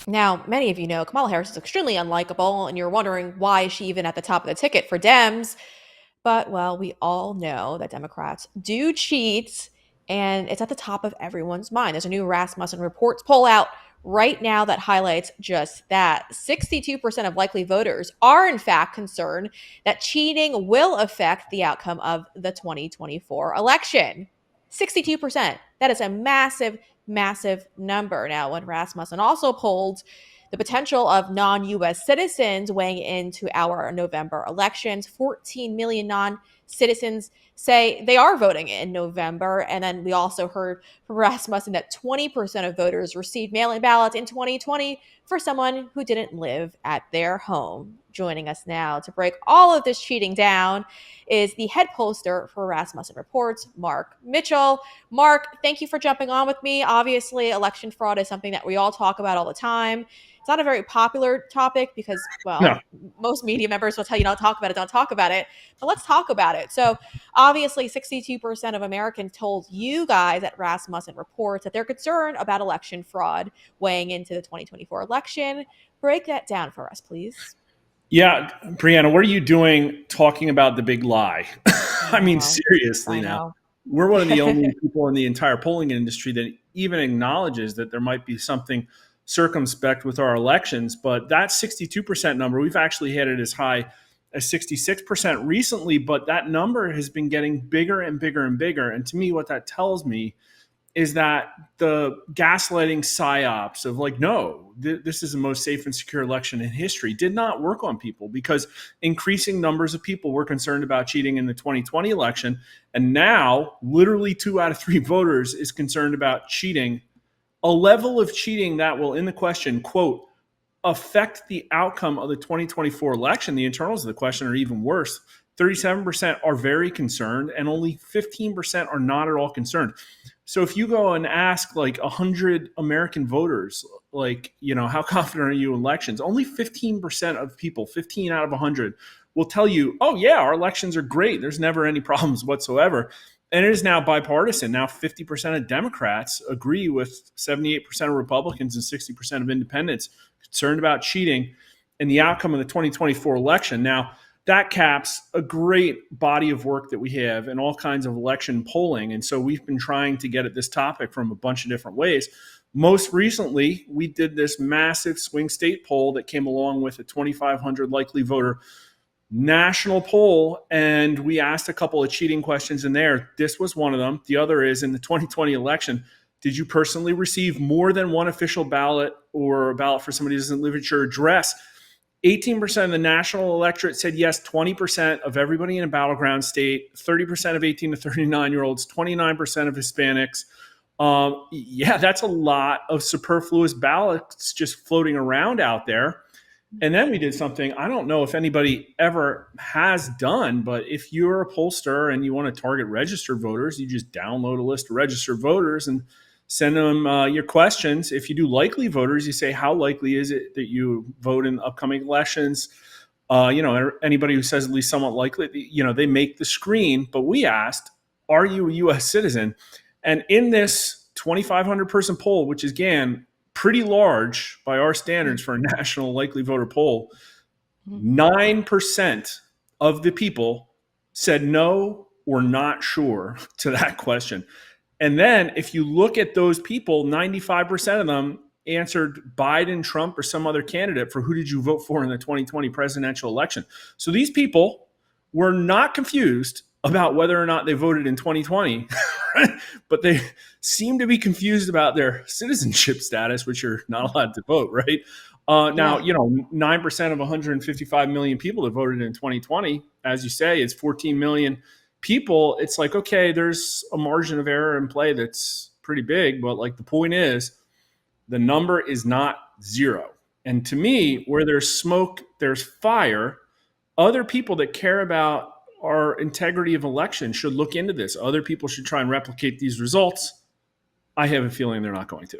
Now, many of you know Kamala Harris is extremely unlikable, and you're wondering why is she even at the top of the ticket for Dems. But, well, we all know that Democrats do cheat, and it's at the top of everyone's mind. There's a new Rasmussen Reports poll out right now that highlights just that. 62% of likely voters are, in fact, concerned that cheating will affect the outcome of the 2024 election. 62%. That is a massive, massive number. Now, when Rasmussen also polled the potential of non US citizens weighing into our November elections, 14 million non citizens say they are voting in November. And then we also heard from Rasmussen that 20% of voters received mail in ballots in 2020 for someone who didn't live at their home. Joining us now to break all of this cheating down is the head pollster for Rasmussen Reports, Mark Mitchell. Mark, thank you for jumping on with me. Obviously, election fraud is something that we all talk about all the time. It's not a very popular topic because, No. well, most media members will tell you don't talk about it, don't talk about it. But let's talk about it. So, obviously, 62% of Americans told you guys at Rasmussen Reports that they're concerned about election fraud weighing into the 2024 election. Break that down for us, please. Yeah, Brianna, what are you doing talking about the big lie? I I mean, know. seriously I now. know. We're one of the only people in the entire polling industry that even acknowledges that there might be something circumspect with our elections. But that 62% number, we've actually had it as high as 66% recently, but that number has been getting bigger and bigger and bigger. And to me, what that tells me is that the gaslighting psyops of like, no, this is the most safe and secure election in history did not work on people because increasing numbers of people were concerned about cheating in the 2020 election. And now literally 2 out of 3 voters is concerned about cheating, a level of cheating that will, in the question, quote, affect the outcome of the 2024 election. The internals of the question are even worse. 37% are very concerned, and only 15% are not at all concerned. So if you go and ask like 100 American voters, like, how confident are you in elections? Only 15% of people, 15 out of 100, will tell you, oh, yeah, our elections are great. There's never any problems whatsoever. And it is now bipartisan. Now 50% of Democrats agree with 78% of Republicans and 60% of independents concerned about cheating in the outcome of the 2024 election. Now, that caps a great body of work that we have in all kinds of election polling. And so we've been trying to get at this topic from a bunch of different ways. Most recently, we did this massive swing state poll that came along with a 2,500 likely voter national poll, and we asked a couple of cheating questions in there. This was one of them. The other is, in the 2020 election, did you personally receive more than one official ballot or a ballot for somebody who doesn't live at your address? 18% of the national electorate said yes, 20% of everybody in a battleground state, 30% of 18 to 39-year-olds, 29% of Hispanics. Yeah, that's a lot of superfluous ballots just floating around out there. And then we did something I don't know if anybody ever has done, but if you're a pollster and you want to target registered voters, you just download a list of registered voters and send them your questions. If you do likely voters, you say, how likely is it that you vote in upcoming elections? Anybody who says at least somewhat likely, they make the screen. But we asked, are you a U.S. citizen? And in this 2,500 person poll, which is, again, pretty large by our standards for a national likely voter poll, 9% of the people said no or not sure to that question. And then if you look at those people, 95% of them answered Biden, Trump, or some other candidate for who did you vote for in the 2020 presidential election. So these people were not confused about whether or not they voted in 2020, but they seem to be confused about their citizenship status, which you're not allowed to vote, right? Now, Yeah. 9% of 155 million people that voted in 2020, as you say, is 14 million people. It's like, okay, there's a margin of error in play that's pretty big, but like the point is, the number is not zero. And to me, where there's smoke, there's fire. Other people that care about our integrity of election should look into this. Other people should try and replicate these results. I have a feeling they're not going to.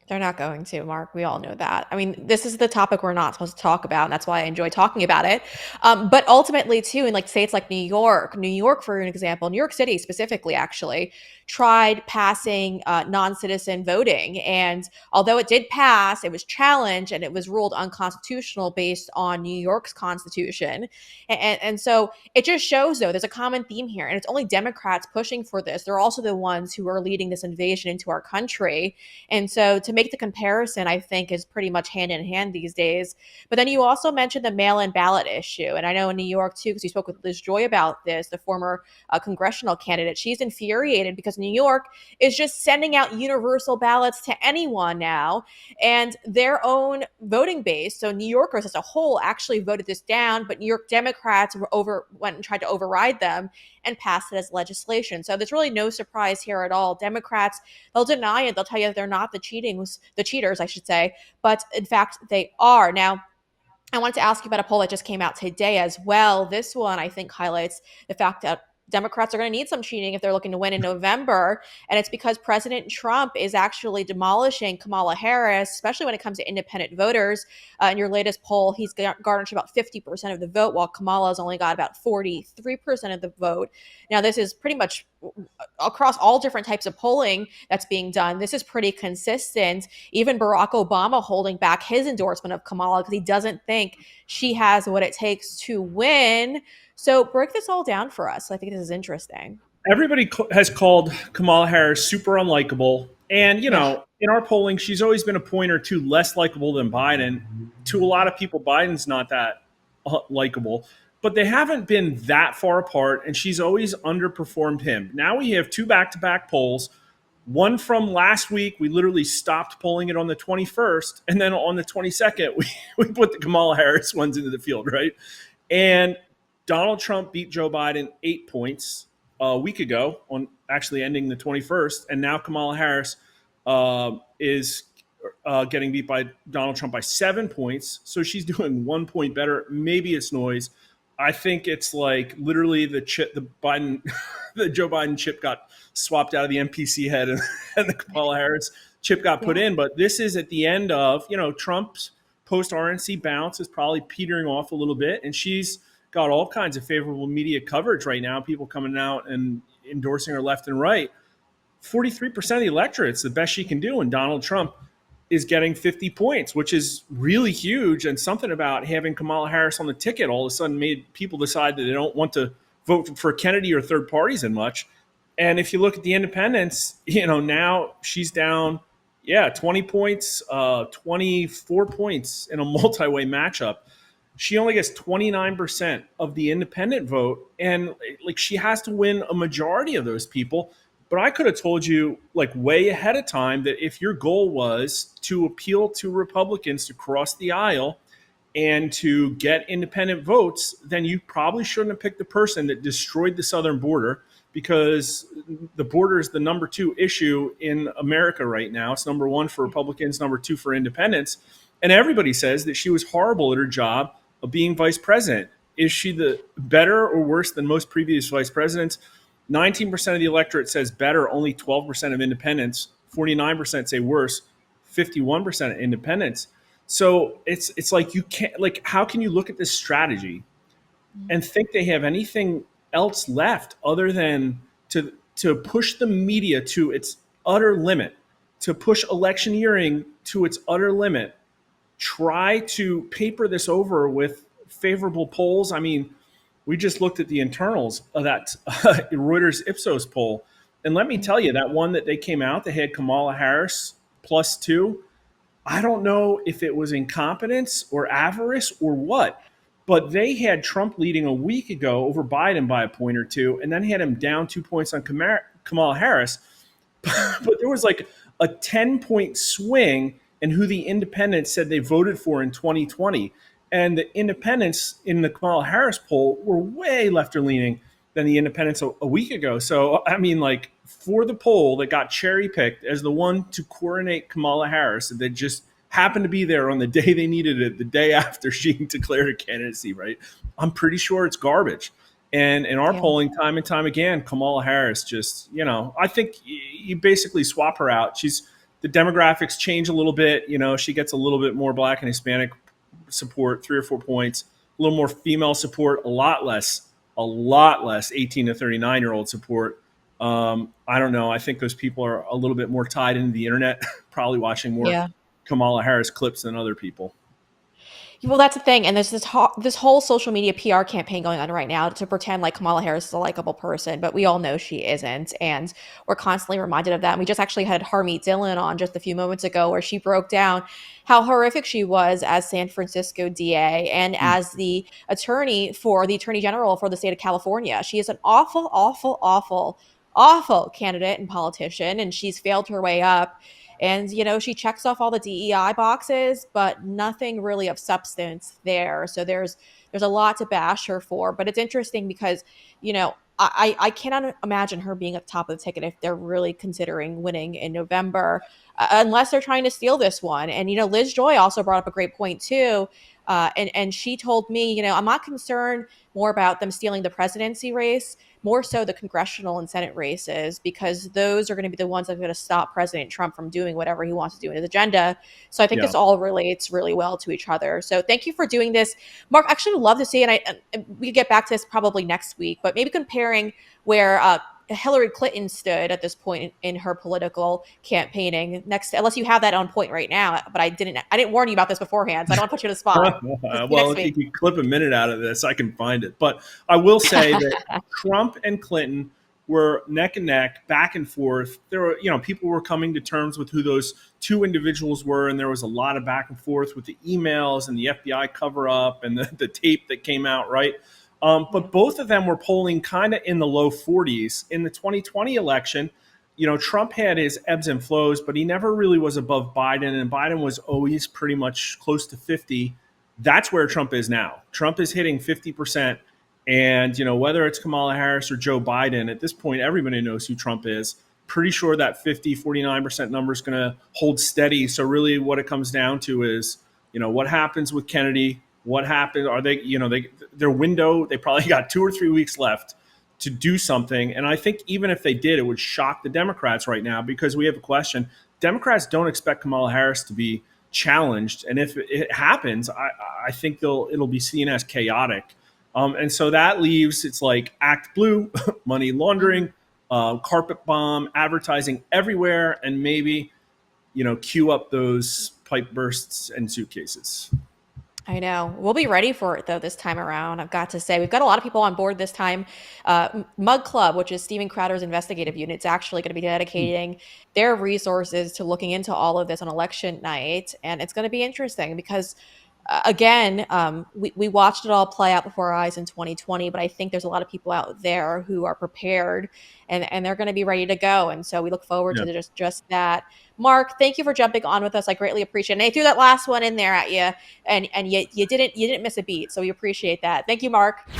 They're not going to, Mark. We all know that. I mean, this is the topic we're not supposed to talk about, and that's why I enjoy talking about it. But ultimately, too, in like states like New York, for an example, New York City specifically, actually tried passing non-citizen voting, and although it did pass, it was challenged and it was ruled unconstitutional based on New York's constitution. And so it just shows, though, there's a common theme here, and it's only Democrats pushing for this. They're also the ones who are leading this invasion into our country, and so to make the comparison, I think is pretty much hand in hand these days. But then you also mentioned the mail in ballot issue. And I know in New York, too, because we spoke with Liz Joy about this, the former congressional candidate, she's infuriated because New York is just sending out universal ballots to anyone now. And their own voting base, so New Yorkers as a whole, actually voted this down, but New York Democrats went and tried to override them and passed it as legislation. So there's really no surprise here at all. Democrats, they'll deny it. They'll tell you they're not the cheaters, I should say, but in fact they are. Now, I wanted to ask you about a poll that just came out today as well. This one, I think, highlights the fact that Democrats are going to need some cheating if they're looking to win in November. And it's because President Trump is actually demolishing Kamala Harris, especially when it comes to independent voters. In your latest poll, he's garnished about 50% of the vote, while Kamala's only got about 43% of the vote. Now, this is pretty much across all different types of polling that's being done. This is pretty consistent. Even Barack Obama holding back his endorsement of Kamala because he doesn't think she has what it takes to win. So break this all down for us. I think this is interesting. Everybody has called Kamala Harris super unlikable. And, Yeah. in our polling, she's always been a point or two less likable than Biden. To a lot of people, Biden's not that likable, but they haven't been that far apart, and she's always underperformed him. Now we have two back to back polls. One from last week, we literally stopped polling it on the 21st. And then on the 22nd, we put the Kamala Harris ones into the field, right? And Donald Trump beat Joe Biden 8 points a week ago, on actually ending the 21st. And now Kamala Harris is getting beat by Donald Trump by 7 points. So she's doing 1 point better. Maybe it's noise. I think it's like literally the Biden, the Joe Biden chip got swapped out of the NPC head, and the Kamala Harris chip got put Yeah. in. But this is at the end of, Trump's post RNC bounce is probably petering off a little bit, and she's got all kinds of favorable media coverage right now. People coming out and endorsing her left and right. 43% of the electorate's the best she can do, and Donald Trump is getting 50 points, which is really huge. And something about having Kamala Harris on the ticket all of a sudden made people decide that they don't want to vote for Kennedy or third parties as much. And if you look at the independents, now she's down, 20 points, 24 points in a multi-way matchup. She only gets 29% of the independent vote. And like, she has to win a majority of those people. But I could have told you like way ahead of time that if your goal was to appeal to Republicans to cross the aisle and to get independent votes, then you probably shouldn't have picked the person that destroyed the southern border, because the border is the number two issue in America right now. It's number one for Republicans, number two for independents. And everybody says that she was horrible at her job of being vice president. Is she the better or worse than most previous vice presidents? 19% of the electorate says better, only 12% of independents, 49% say worse, 51% of independents. So it's like, you can't, like, how can you look at this strategy and think they have anything else left other than to push the media to its utter limit, to push electioneering to its utter limit, try to paper this over with favorable polls? I mean, we just looked at the internals of that Reuters Ipsos poll. And let me tell you, that one that they came out, they had Kamala Harris +2. I don't know if it was incompetence or avarice or what, but they had Trump leading a week ago over Biden by a point or two, and then had him down 2 points on Kamala Harris. But there was like a 10-point swing in who the independents said they voted for in 2020. And the independents in the Kamala Harris poll were way lefter leaning than the independents a week ago. So, I mean, like, for the poll that got cherry picked as the one to coronate Kamala Harris, that just happened to be there on the day they needed it, the day after she declared her candidacy, right? I'm pretty sure it's garbage. And in our Yeah. polling, time and time again, Kamala Harris just, I think you basically swap her out. She's the demographics change a little bit. She gets a little bit more Black and Hispanic support, 3 or 4 points, a little more female support, a lot less 18 to 39-year-old support. I don't know. I think those people are a little bit more tied into the internet, probably watching more Yeah. Kamala Harris clips than other people. Well, that's the thing, and there's this whole social media PR campaign going on right now to pretend like Kamala Harris is a likable person, but we all know she isn't, and we're constantly reminded of that. And we just actually had Harmeet Dillon on just a few moments ago, where she broke down how horrific she was as San Francisco DA and as the attorney for the Attorney General for the state of California. She is an awful, awful, awful, awful candidate and politician, and she's failed her way up. And, she checks off all the DEI boxes, but nothing really of substance there. So there's a lot to bash her for. But it's interesting because, I cannot imagine her being at the top of the ticket if they're really considering winning in November, unless they're trying to steal this one. And, Liz Joy also brought up a great point too. And she told me, I'm not concerned more about them stealing the presidency race, more so the congressional and Senate races, because those are going to be the ones that are going to stop President Trump from doing whatever he wants to do in his agenda. So I think Yeah. this all relates really well to each other. So thank you for doing this, Mark. I actually would love to see, and we get back to this probably next week, but maybe comparing where Hillary Clinton stood at this point in her political campaigning. Next, unless you have that on point right now, but I didn't warn you about this beforehand, so I don't want to put you on the spot. So see you Well, next if week. you clip a minute out of this, I can find it. But I will say that Trump and Clinton were neck and neck, back and forth. There were, people were coming to terms with who those two individuals were, and there was a lot of back and forth with the emails and the FBI cover up and the tape that came out, right? Yeah. But both of them were polling kind of in the low 40s. In the 2020 election, Trump had his ebbs and flows, but he never really was above Biden, and Biden was always pretty much close to 50. That's where Trump is now. Trump is hitting 50%. And, whether it's Kamala Harris or Joe Biden, at this point, everybody knows who Trump is. Pretty sure that 49% number is going to hold steady. So, really, what it comes down to is, what happens with Kennedy? What happened? Are they, their window, they probably got 2 or 3 weeks left to do something. And I think even if they did, it would shock the Democrats right now, because we have a question. Democrats don't expect Kamala Harris to be challenged. And if it happens, I think it'll be seen as chaotic. And so that leaves, it's like Act Blue, money laundering, carpet bomb, advertising everywhere, and maybe, queue up those pipe bursts and suitcases. I know. We'll be ready for it though this time around. I've got to say, we've got a lot of people on board this time. Mug Club, which is Steven Crowder's investigative unit, is actually going to be dedicating their resources to looking into all of this on election night, and it's going to be interesting because again, we watched it all play out before our eyes in 2020, but I think there's a lot of people out there who are prepared and they're going to be ready to go. And so we look forward Yeah. to just that. Mark, thank you for jumping on with us. I greatly appreciate it. And I threw that last one in there at you, and you didn't miss a beat. So we appreciate that. Thank you, Mark.